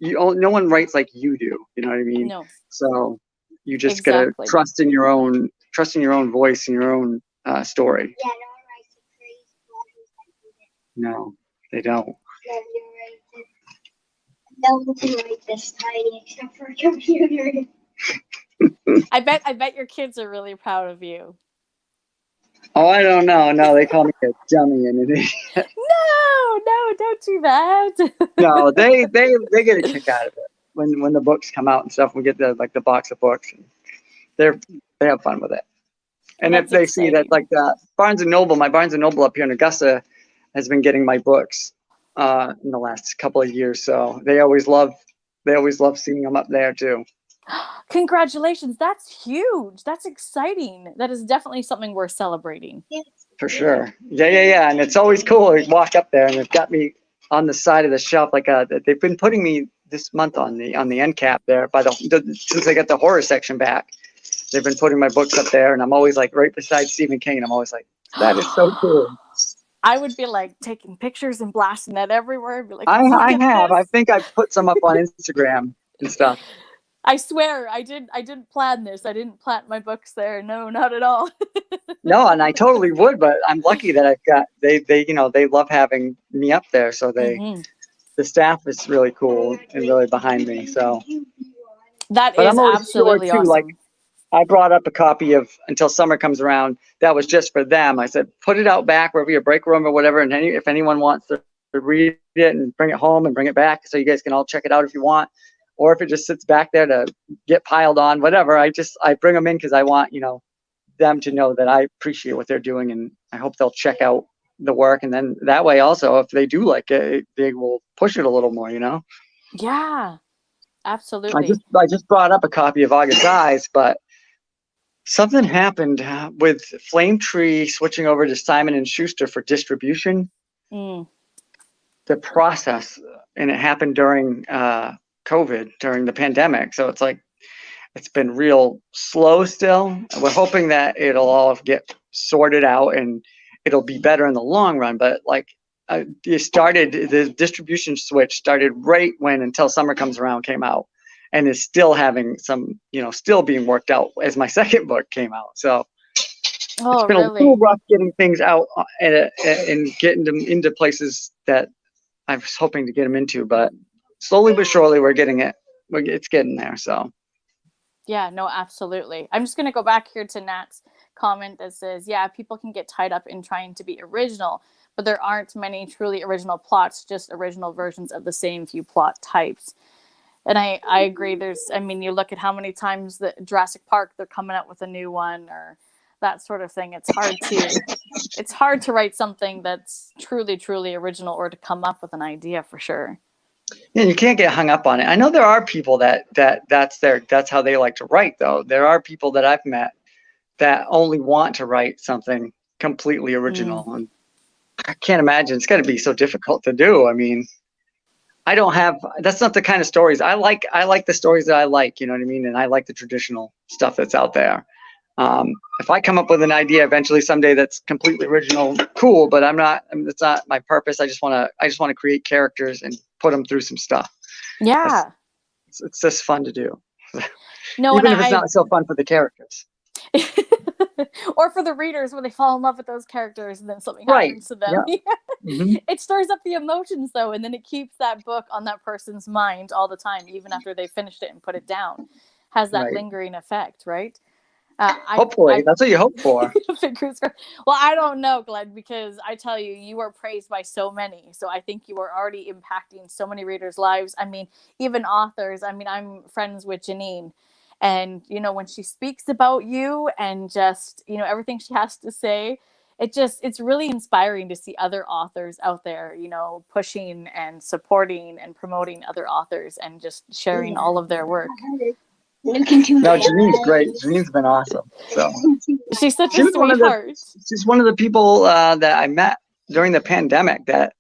no one writes like you do. You know what I mean? No. So you just gotta trust in your own voice and your own story. Yeah, no one writes the crazy letters. No, they don't. No one can write this tiny except for a computer. I bet your kids are really proud of you. Oh, I don't know. No, they call me a dummy and an idiot. No, don't do that. No, they get a kick out of it when the books come out and stuff. We get the box of books. And they have fun with it. And That's if they exciting. see that like Barnes and Noble, my Barnes and Noble up here in Augusta has been getting my books in the last couple of years. So they always love seeing them up there too. Congratulations. That's huge. That's exciting. That is definitely something worth celebrating. For sure. Yeah. And it's always cool to walk up there and they've got me on the side of the shelf. Like they've been putting me this month on the end cap there by since they got the horror section back. They've been putting my books up there, and I'm always like right beside Stephen King. I'm always like, that is so cool. I would be like taking pictures and blasting that everywhere. Be like, I have. this. I think I've put some up on Instagram and stuff. I swear, I didn't plan this. I didn't plant my books there. No, not at all. No, and I totally would, but I'm lucky that I've got they love having me up there. So the staff is really cool and really behind me. So that is absolutely awesome. Like, I brought up a copy of Until Summer Comes Around. That was just for them. I said, put it out back wherever your break room or whatever. And if anyone wants to read it and bring it home and bring it back so you guys can all check it out if you want. Or if it just sits back there to get piled on, whatever. I bring them in because I want, them to know that I appreciate what they're doing. And I hope they'll check out the work. And then that way also, if they do like it, they will push it a little more, Yeah, absolutely. I just brought up a copy of August Eyes, but something happened with Flame Tree switching over to Simon & Schuster for distribution. The process, and it happened during COVID, during the pandemic. So it's like, it's been real slow still. We're hoping that it'll all get sorted out and it'll be better in the long run. But like the distribution switch started right when Until Summer Comes Around came out. And is still having some, still being worked out as my second book came out. So it's been a little rough getting things out and getting them into places that I was hoping to get them into. But slowly but surely, we're getting it. It's getting there. So. Yeah, no, absolutely. I'm just going to go back here to Nat's comment that says, yeah, people can get tied up in trying to be original, but there aren't many truly original plots, just original versions of the same few plot types. And I agree. You look at how many times the Jurassic Park, they're coming out with a new one or that sort of thing. It's hard to write something that's truly, truly original or to come up with an idea for sure. Yeah, you can't get hung up on it. I know there are people that's how they like to write though. There are people that I've met that only want to write something completely original. And I can't imagine. It's got to be so difficult to do. I mean, that's not the kind of stories I like. I like the stories that I like, you know what I mean? And I like the traditional stuff that's out there. If I come up with an idea eventually someday that's completely original, cool, but it's not my purpose. I just want to create characters and put them through some stuff. Yeah. It's just fun to do. No, even if it's not so fun for the characters. Or for the readers when they fall in love with those characters and then something happens to them. Yeah. It stirs up the emotions though, and then it keeps that book on that person's mind all the time, even after they finished it and put it down. Has that lingering effect, right? Hopefully, that's what you hope for. Fingers crossed. Well, I don't know, Glenn, because I tell you, you are praised by so many. So I think you are already impacting so many readers' lives. I mean, even authors. I mean, I'm friends with Janine. And, when she speaks about you and just, everything she has to say, it's really inspiring to see other authors out there, pushing and supporting and promoting other authors and just sharing all of their work. No, Janine's great. Janine's been awesome. So she's such a sweetheart. She's one of the people that I met during the pandemic that,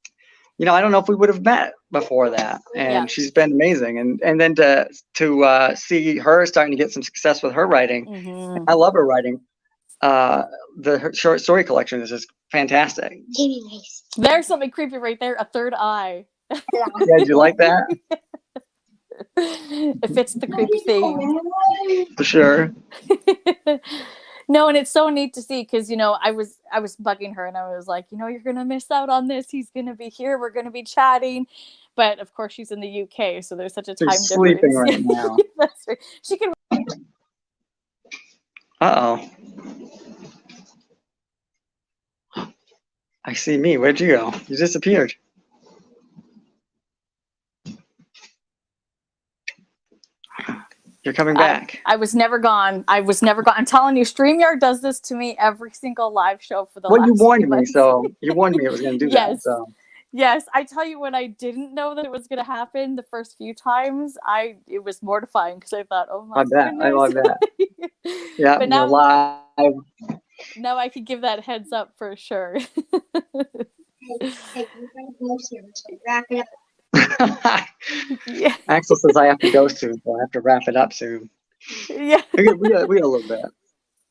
I don't know if we would have met before that. And she's been amazing. And then to see her starting to get some success with her writing. I love her writing. Her short story collection is just fantastic. There's something creepy right there. A third eye. Yeah, did you like that? It fits the creepy theme. For sure. No, and it's so neat to see because I was bugging her and I was like, you're gonna miss out on this. He's gonna be here. We're gonna be chatting, but of course she's in the UK, so there's such a time difference. Sleeping right now. That's right. She can. Uh-oh. I see me. Where'd you go? You disappeared. You're coming back. I was never gone. I'm telling you, StreamYard does this to me every single live show for the last you warned few months. You warned me it was going to do that. So. Yes, I tell you, when I didn't know that it was going to happen the first few times, it was mortifying because I thought, oh my goodness. I love that. Yeah, but now, live. Now I could give that heads up for sure. Hey, wrap it up. Yeah. Axel says I have to go soon, so I have to wrap it up soon. Yeah. We got a little bit.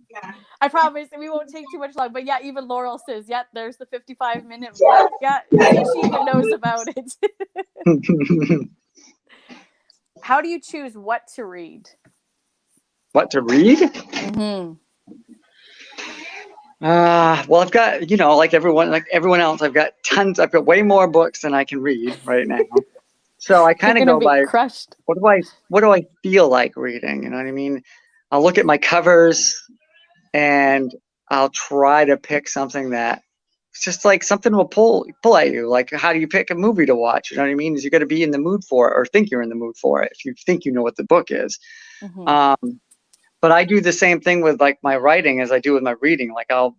Yeah. I promise we won't take too much long. But yeah, even Laurel says, yeah, there's the 55-minute blip. Yeah, see, she even knows about it. How do you choose what to read? What to read? Mm-hmm. Well, I've got, like everyone else, I've got way more books than I can read right now. So I kind of go by crushed. what do I feel like reading? You know what I mean? I'll look at my covers and I'll try to pick something that it's just like something will pull at you. Like, how do you pick a movie to watch? You know what I mean? Is you got to be in the mood for it, or think you're in the mood for it if you think you know what the book is. Mm-hmm. But I do the same thing with like my writing as I do with my reading. Like a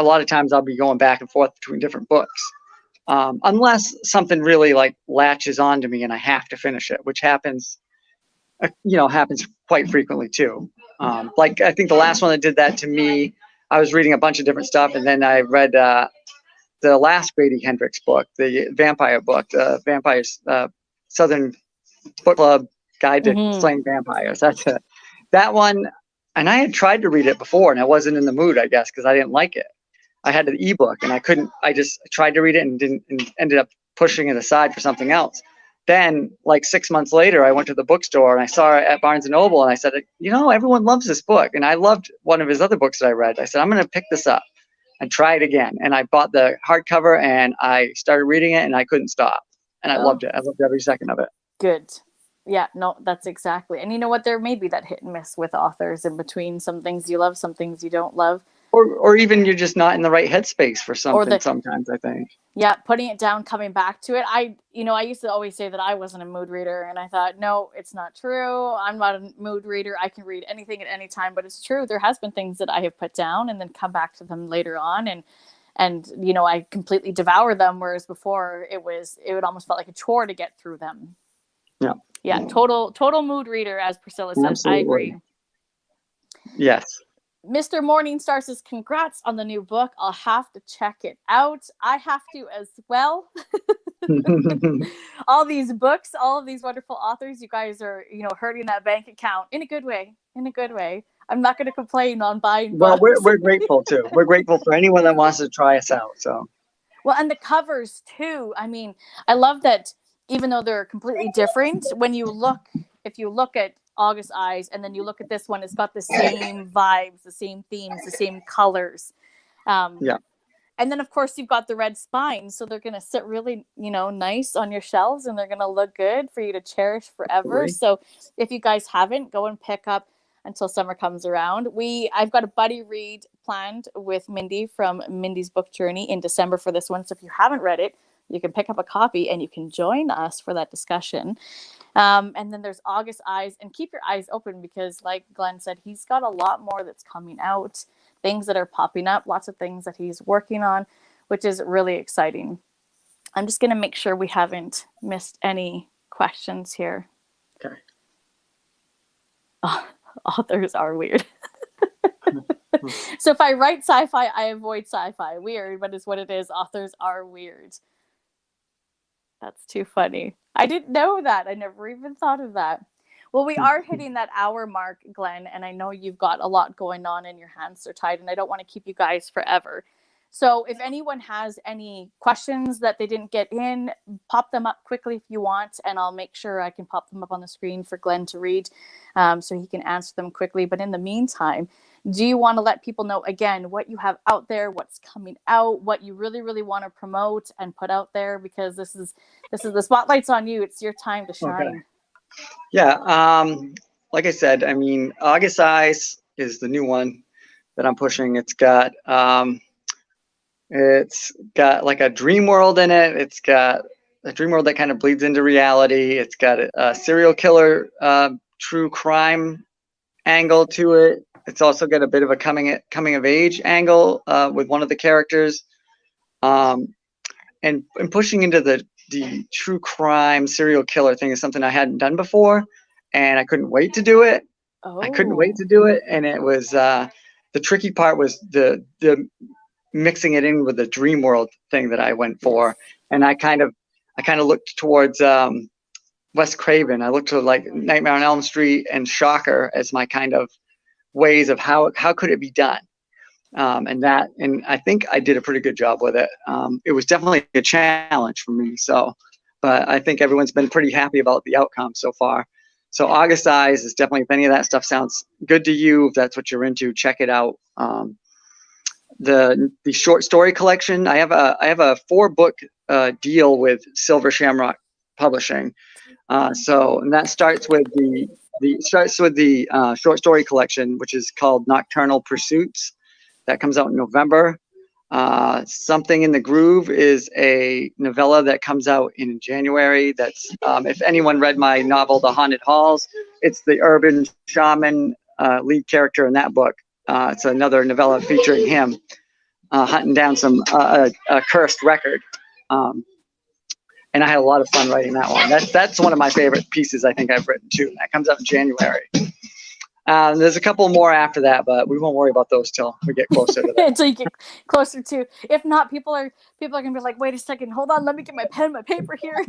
lot of times I'll be going back and forth between different books. Unless something really like latches onto me and I have to finish it, which happens quite frequently too. Like I think the last one that did that to me, I was reading a bunch of different stuff, and then I read the last Grady Hendrix book, the vampire book, the Vampires Southern Book Club Guide to Slaying Vampires. That's it. That one, and I had tried to read it before, and I wasn't in the mood, I guess, because I didn't like it. I had the ebook, and I couldn't. I just tried to read it and ended up pushing it aside for something else. Then, like 6 months later, I went to the bookstore and I saw it at Barnes and Noble, and I said, everyone loves this book, and I loved one of his other books that I read. I said, I'm going to pick this up and try it again. And I bought the hardcover and I started reading it, and I couldn't stop. And I loved it. I loved every second of it. Good. Yeah, no, that's exactly. And you know what? There may be that hit and miss with authors in between. Some things you love, some things you don't love. Or even you're just not in the right headspace for something sometimes, I think. Yeah, putting it down, coming back to it. I used to always say that I wasn't a mood reader, and I thought, no, it's not true. I'm not a mood reader. I can read anything at any time, but it's true. There has been things that I have put down and then come back to them later on, and I completely devour them, whereas before it would almost felt like a chore to get through them. Yeah. Yeah, total mood reader, as Priscilla said. Absolutely. I agree. Yes. Mr. Morningstar says, congrats on the new book. I'll have to check it out. I have to as well. All these books, all of these wonderful authors, you guys are, hurting that bank account in a good way. I'm not going to complain on buying books. Well, we're grateful too. We're grateful for anyone that wants to try us out. So. Well, and the covers too. I mean, I love that even though they're completely different, if you look at August Eyes and then you look at this one, it's got the same vibes, the same themes, the same colors. Yeah. And then of course you've got the red spines, so they're going to sit really, nice on your shelves, and they're going to look good for you to cherish forever. Absolutely. So if you guys haven't, go and pick up until summer comes around. I've got a buddy read planned with Mindy from Mindy's Book Journey in December for this one. So if you haven't read it, you can pick up a copy and you can join us for that discussion. And then there's August Eyes, and keep your eyes open because, like Glenn said, he's got a lot more that's coming out, things that are popping up, lots of things that he's working on, which is really exciting. I'm just going to make sure we haven't missed any questions here. Okay. Oh, authors are weird. So if I write sci-fi, I avoid sci-fi. Weird, but it's what it is. Authors are weird. That's too funny. I didn't know that. I never even thought of that. Well, we are hitting that hour mark, Glenn, and I know you've got a lot going on and your hands are tied, and I don't want to keep you guys forever. So if anyone has any questions that they didn't get in, pop them up quickly if you want, and I'll make sure I can pop them up on the screen for Glenn to read so he can answer them quickly. But in the meantime, do you want to let people know, again, what you have out there, what's coming out, what you really, really want to promote and put out there? Because this is the spotlight's on you. It's your time to shine. Okay. Yeah. Like I said, I mean, August Eyes is the new one that I'm pushing. It's got like a dream world in it. It's got a dream world that kind of bleeds into reality. It's got a serial killer, true crime angle to it. It's also got a bit of a coming of age angle with one of the characters, and pushing into the true crime serial killer thing is something I hadn't done before, and I couldn't wait to do it. I couldn't wait to do it, and it was the tricky part was the mixing it in with the dream world thing that I went for, and I I kind of looked towards Wes Craven. I looked to like Nightmare on Elm Street and Shocker as my kind of ways of how could it be done. And I think I did a pretty good job with it. It was definitely a challenge for me. So, but I think everyone's been pretty happy about the outcome so far. So August Eyes is definitely, if any of that stuff sounds good to you, if that's what you're into, check it out. The short story collection, I have a 4-book deal with Silver Shamrock Publishing. And that starts with the short story collection, which is called Nocturnal Pursuits. That comes out in November. Something in the Groove is a novella that comes out in January. That's if anyone read my novel, The Haunted Halls, it's the urban shaman lead character in that book. It's another novella featuring him hunting down a cursed record. And I had a lot of fun writing that one. That's one of my favorite pieces I think I've written too. That comes out in January. There's a couple more after that, but we won't worry about those till we get closer to that. Until you get closer to. If not, people are gonna be like, wait a second, hold on, let me get my pen and my paper here.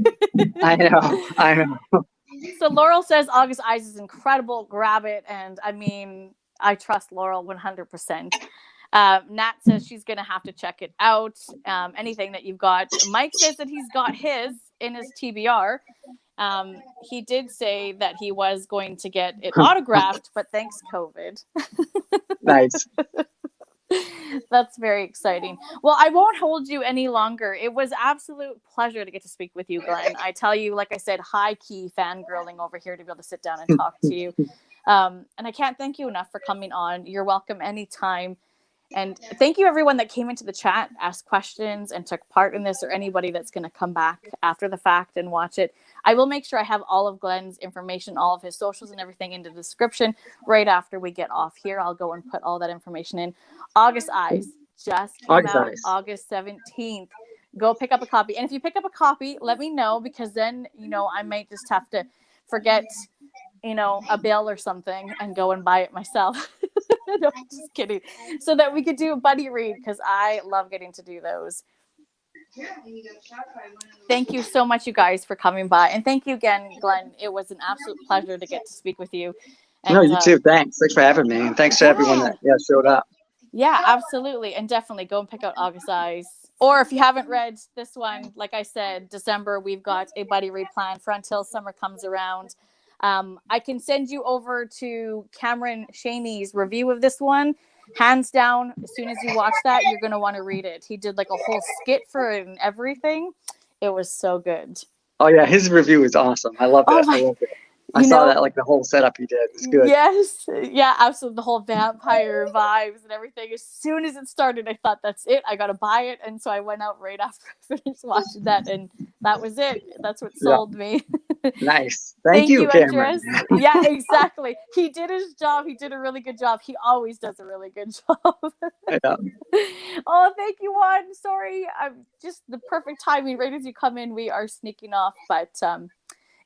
I know. So Laurel says August Eyes is incredible. Grab it, and I mean, I trust Laurel 100%. Nat says she's gonna have to check it out. Anything that you've got. Mike says that he's got his in his TBR. He did say that he was going to get it autographed, but thanks COVID. Nice. That's very exciting. Well, I won't hold you any longer. It was absolute pleasure to get to speak with you, Glenn. I tell you, like I said, high key fangirling over here to be able to sit down and talk to you. And I can't thank you enough for coming on. You're welcome anytime. And thank you, everyone that came into the chat, asked questions, and took part in this, or anybody that's going to come back after the fact and watch it. I will make sure I have all of Glenn's information, all of his socials and everything in the description right after we get off here. I'll go and put all that information in. August Eyes just came out August 17th. Go pick up a copy. And if you pick up a copy, let me know, because then, I might just have to forget, a bill or something and go and buy it myself. No, just kidding. So that we could do a buddy read, because I love getting to do those. Thank you so much, you guys, for coming by. And thank you again, Glenn. It was an absolute pleasure to get to speak with you. And, no, you too. Thanks for having me. And thanks to everyone that showed up. Yeah, absolutely. And definitely go and pick out August Eyes. Or if you haven't read this one, like I said, December, we've got a buddy read plan for until summer comes around. I can send you over to Cameron Chaney's review of this one. Hands down, as soon as you watch that, you're going to want to read it. He did like a whole skit for it and everything. It was so good. Oh, yeah. His review is awesome. I love it. I loved it. I saw that, like the whole setup he did. It's good. Yes. Yeah, absolutely. The whole vampire vibes and everything. As soon as it started, I thought, that's it. I got to buy it. And so I went out right after I finished watching that. And that was it. That's what sold me. Nice. Thank you, Cameron. Yeah, exactly. He did his job. He did a really good job. He always does a really good job. Oh, thank you, Juan. Sorry. I'm just the perfect timing. Right as you come in, we are sneaking off. But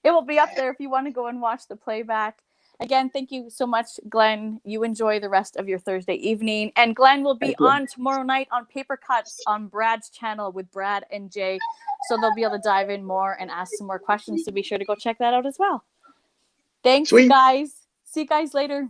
it will be up there if you want to go and watch the playback. Again, thank you so much, Glenn. You enjoy the rest of your Thursday evening. And Glenn will be on tomorrow night on Paper Cuts on Brad's channel with Brad and Jay. So they'll be able to dive in more and ask some more questions. So be sure to go check that out as well. Thanks, guys. See you guys later.